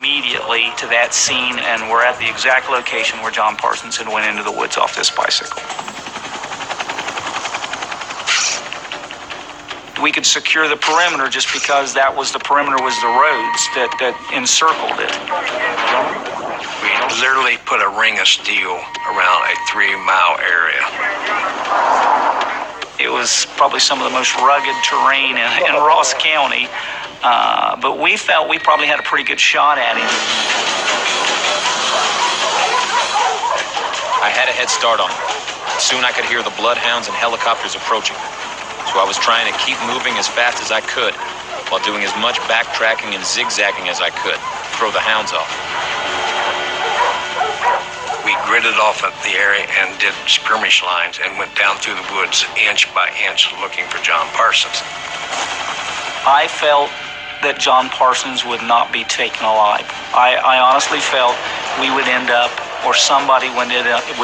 immediately to that scene, and we're at the exact location where John Parsons had went into the woods off this bicycle. We could secure the perimeter just because the perimeter was the roads that encircled it. We literally put a ring of steel around a 3-mile area. It was probably some of the most rugged terrain in Ross County, but we felt we probably had a pretty good shot at him. I had a head start on him. Soon I could hear the bloodhounds and helicopters approaching. So I was trying to keep moving as fast as I could while doing as much backtracking and zigzagging as I could to throw the hounds off. We gridded off at the area and did skirmish lines and went down through the woods inch by inch looking for John Parsons. I felt that John Parsons would not be taken alive. I honestly felt we would end up, or somebody would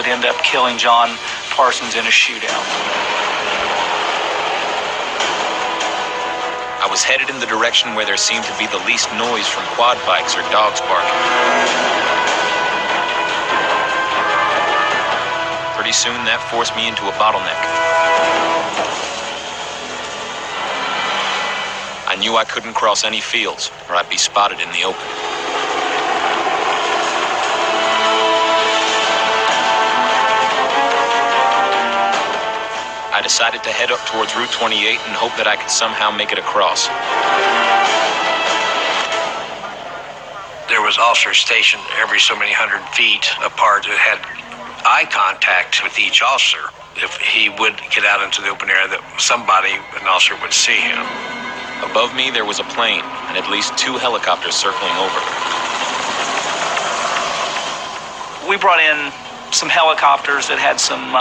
end up killing John Parsons in a shootout. I was headed in the direction where there seemed to be the least noise from quad bikes or dogs barking. Pretty soon that forced me into a bottleneck. I knew I couldn't cross any fields or I'd be spotted in the open. I decided to head up towards Route 28 and hope that I could somehow make it across. There was officers stationed every so many hundred feet apart that had eye contact with each officer. If he would get out into the open area, that an officer would see him. Above me there was a plane and at least 2 helicopters circling over. We brought in some helicopters that had some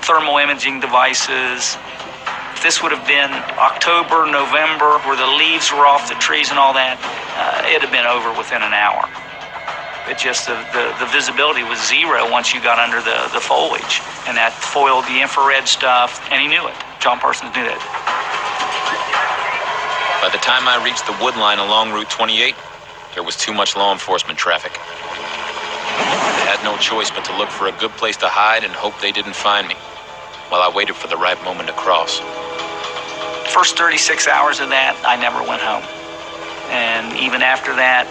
thermal imaging devices. If this would have been October, November, where the leaves were off the trees and all that, it had been over within an hour. It just, the visibility was zero once you got under the foliage, and that foiled the infrared stuff, and he knew it. John Parsons knew that. By the time I reached the wood line along Route 28, there was too much law enforcement traffic. I had no choice but to look for a good place to hide and hope they didn't find me, while I waited for the right moment to cross. First 36 hours of that, I never went home. And even after that,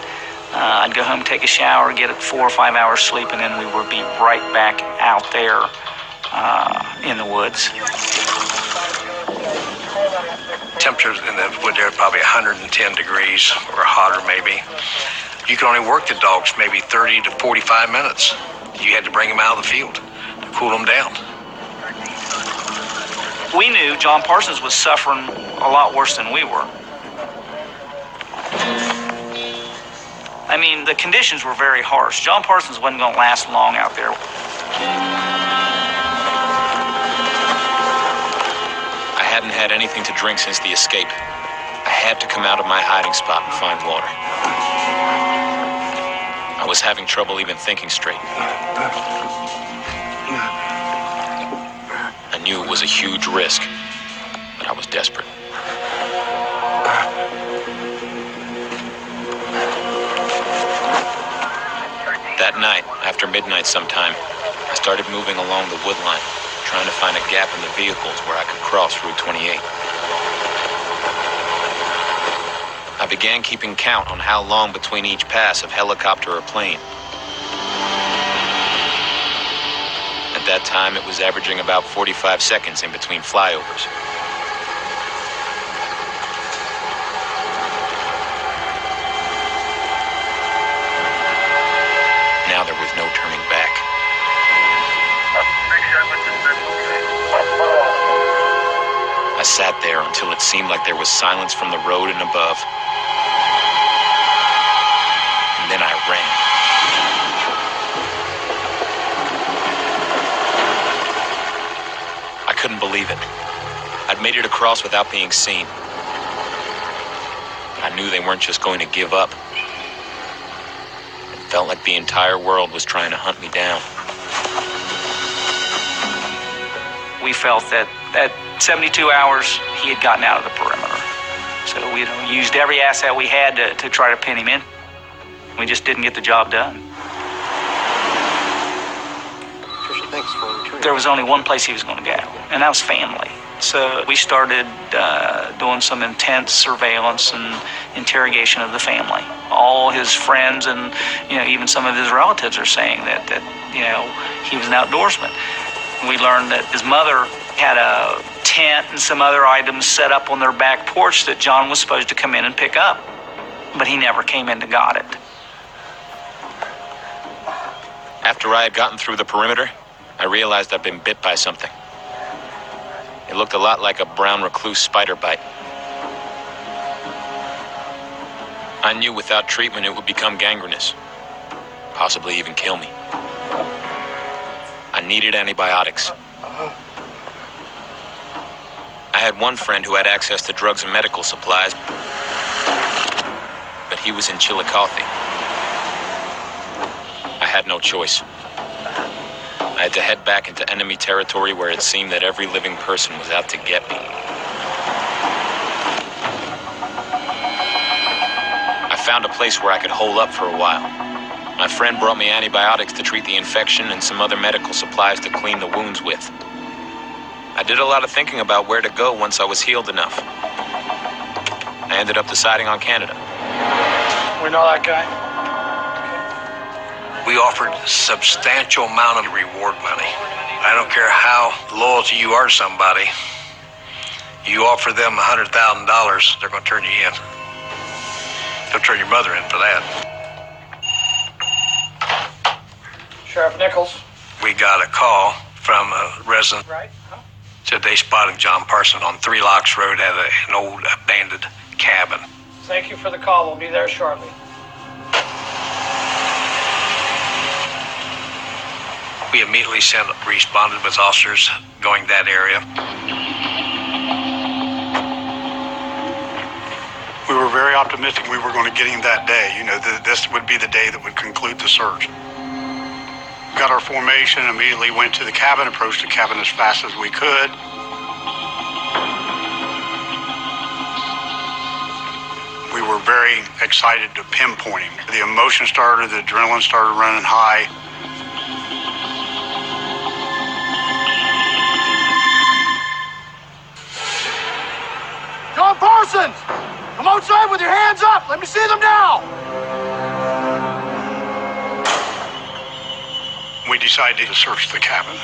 I'd go home, take a shower, get 4 or 5 hours sleep, and then we would be right back out there in the woods. Temperatures in the wood there are probably 110 degrees or hotter maybe. You could only work the dogs maybe 30 to 45 minutes. You had to bring them out of the field to cool them down. We knew John Parsons was suffering a lot worse than we were. I mean, the conditions were very harsh. John Parsons wasn't going to last long out there. I hadn't had anything to drink since the escape. I had to come out of my hiding spot and find water. I was having trouble even thinking straight. I knew it was a huge risk, but I was desperate. That night, after midnight sometime, I started moving along the wood line, trying to find a gap in the vehicles where I could cross Route 28. I began keeping count on how long between each pass of helicopter or plane. At that time, it was averaging about 45 seconds in between flyovers. Now there was no turning back. I sat there until it seemed like there was silence from the road and above. And then I ran. I couldn't believe it. I'd made it across without being seen. But I knew they weren't just going to give up. It felt like the entire world was trying to hunt me down. We felt that at 72 hours, he had gotten out of the perimeter. So we used every asset we had to try to pin him in. We just didn't get the job done. Trisha, thanks for returning. There was only one place he was going to go, and that was family. So we started doing some intense surveillance and interrogation of the family. All his friends and even some of his relatives are saying that he was an outdoorsman. We learned that his mother had a tent and some other items set up on their back porch that John was supposed to come in and pick up, but he never came in and got it. After I had gotten through the perimeter, I realized I'd been bit by something. It looked a lot like a brown recluse spider bite. I knew without treatment it would become gangrenous, possibly even kill me. I needed antibiotics. I had one friend who had access to drugs and medical supplies, but he was in Chillicothe. I had no choice. I had to head back into enemy territory where it seemed that every living person was out to get me. I found a place where I could hole up for a while. My friend brought me antibiotics to treat the infection and some other medical supplies to clean the wounds with. I did a lot of thinking about where to go once I was healed enough. I ended up deciding on Canada. We know that guy. We offered a substantial amount of reward money. I don't care how loyal you are to somebody. You offer them $100,000, they're going to turn you in. They'll turn your mother in for that. Sheriff Nichols. We got a call from a resident. Right. Huh? Said they spotted John Parsons on Three Locks Road at an old abandoned cabin. Thank you for the call. We'll be there shortly. We immediately responded with officers going that area. We were very optimistic we were going to get him that day. This would be the day that would conclude the search. Got our formation, immediately went to the cabin, approached the cabin as fast as we could. We were very excited to pinpoint him. The emotion started, the adrenaline started running high. John Parsons! Come outside with your hands up! Let me see them now! We decided to search the cabin.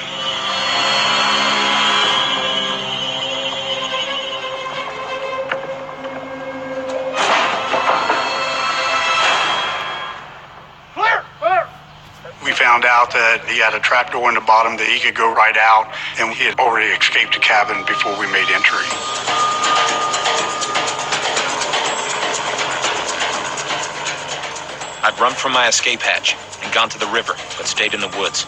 Clear! Clear! We found out that he had a trapdoor in the bottom that he could go right out, and he had already escaped the cabin before we made entry. I'd run from my escape hatch and gone to the river, but stayed in the woods.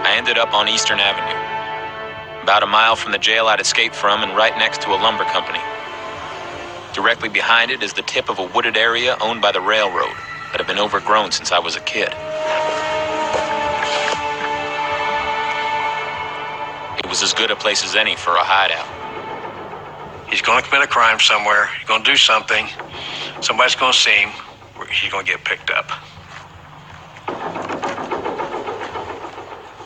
I ended up on Eastern Avenue, about a mile from the jail I'd escaped from and right next to a lumber company. Directly behind it is the tip of a wooded area owned by the railroad that had been overgrown since I was a kid. It was as good a place as any for a hideout. He's going to commit a crime somewhere. He's going to do something. Somebody's going to see him. He's going to get picked up.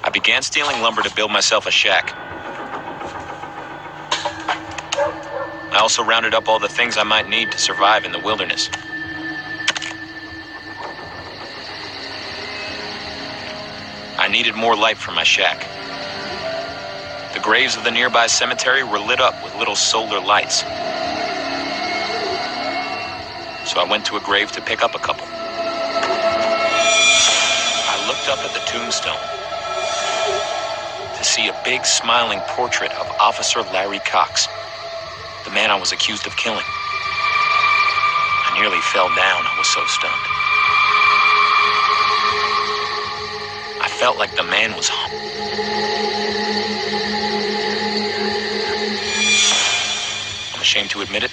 I began stealing lumber to build myself a shack. I also rounded up all the things I might need to survive in the wilderness. I needed more light for my shack. The graves of the nearby cemetery were lit up with little solar lights. So I went to a grave to pick up a couple. I looked up at the tombstone to see a big smiling portrait of Officer Larry Cox, the man I was accused of killing. I nearly fell down, I was so stunned. I felt like the man was I'm ashamed to admit it,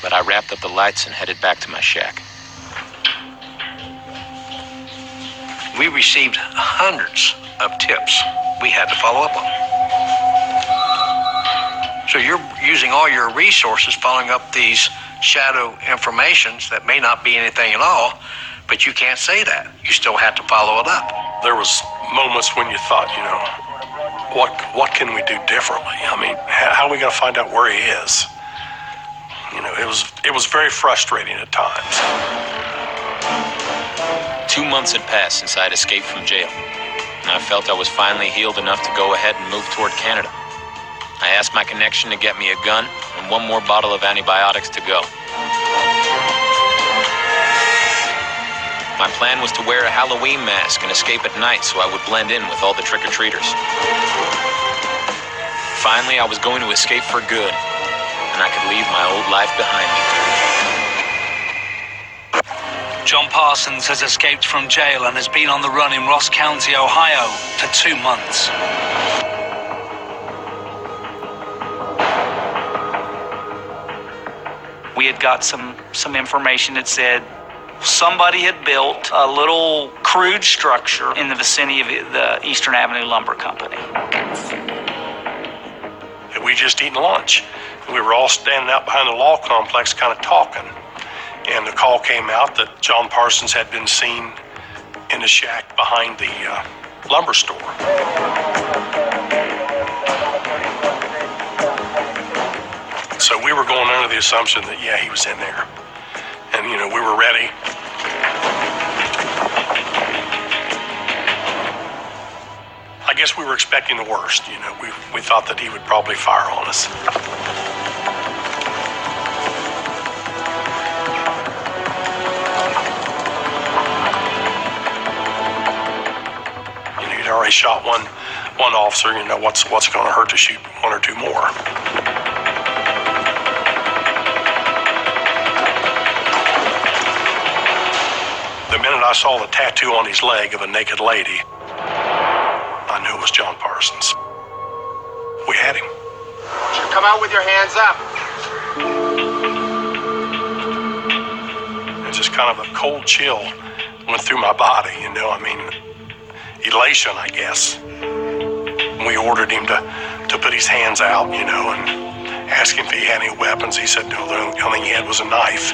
but I wrapped up the lights and headed back to my shack. We received hundreds of tips we had to follow up on. So you're using all your resources following up these shadow informations that may not be anything at all, but you can't say that. You still have to follow it up. There was moments when you thought, what can we do differently? I mean, how are we going to find out where he is? It was very frustrating at times. 2 months had passed since I had escaped from jail, and I felt I was finally healed enough to go ahead and move toward Canada. I asked my connection to get me a gun and one more bottle of antibiotics to go. My plan was to wear a Halloween mask and escape at night so I would blend in with all the trick-or-treaters. Finally, I was going to escape for good, and I could leave my old life behind me. John Parsons has escaped from jail and has been on the run in Ross County, Ohio, for 2 months. We had got some information that said somebody had built a little crude structure in the vicinity of the Eastern Avenue Lumber Company. We just eaten lunch. We were all standing out behind the law complex kind of talking. And the call came out that John Parsons had been seen in the shack behind the lumber store. So we were going under the assumption that, yeah, he was in there. And, we were ready. I guess we were expecting the worst. We thought that he would probably fire on us. He'd already shot one officer. What's going to hurt to shoot one or two more? The minute I saw the tattoo on his leg of a naked lady, I knew it was John Parsons. We had him. Come out with your hands up. It's just kind of a cold chill went through my body, elation, I guess. We ordered him to put his hands out, and ask him if he had any weapons. He said no, the only thing he had was a knife.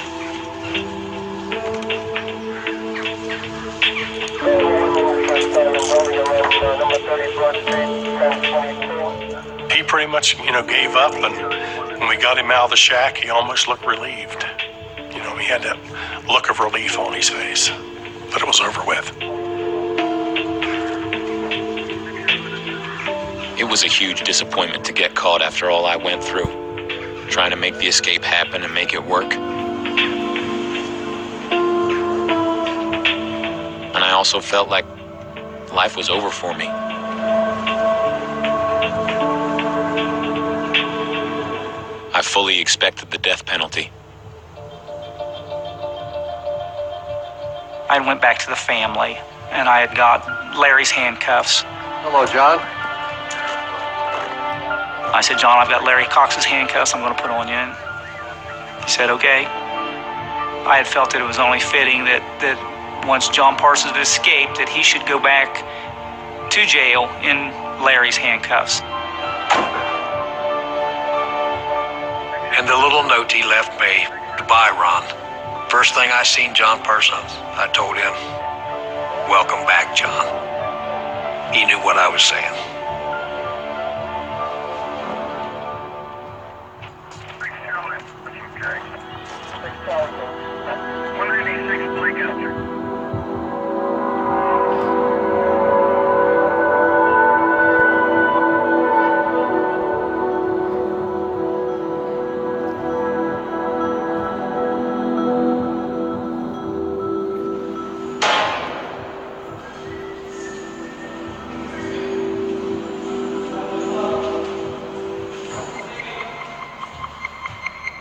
He pretty much, gave up, and when we got him out of the shack, he almost looked relieved. He had that look of relief on his face, but it was over with. It was a huge disappointment to get caught after all I went through, trying to make the escape happen and make it work. And I also felt like life was over for me. I fully expected the death penalty. I went back to the family, and I had got Larry's handcuffs. Hello, John. I said, John, I've got Larry Cox's handcuffs I'm going to put on you. And he said, okay. I had felt that it was only fitting that once John Parsons had escaped, that he should go back to jail in Larry's handcuffs. And the little note he left me, goodbye, Ron. First thing I seen John Parsons, I told him, welcome back, John. He knew what I was saying.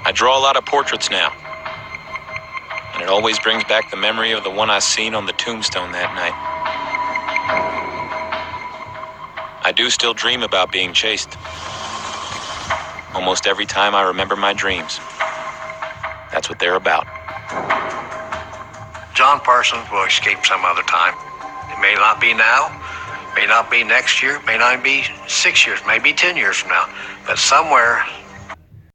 I draw a lot of portraits now, and it always brings back the memory of the one I seen on the tombstone that night. I do still dream about being chased. Almost every time I remember my dreams. That's what they're about. John Parsons will escape some other time. It may not be now, may not be next year, may not be 6 years, maybe 10 years from now, but somewhere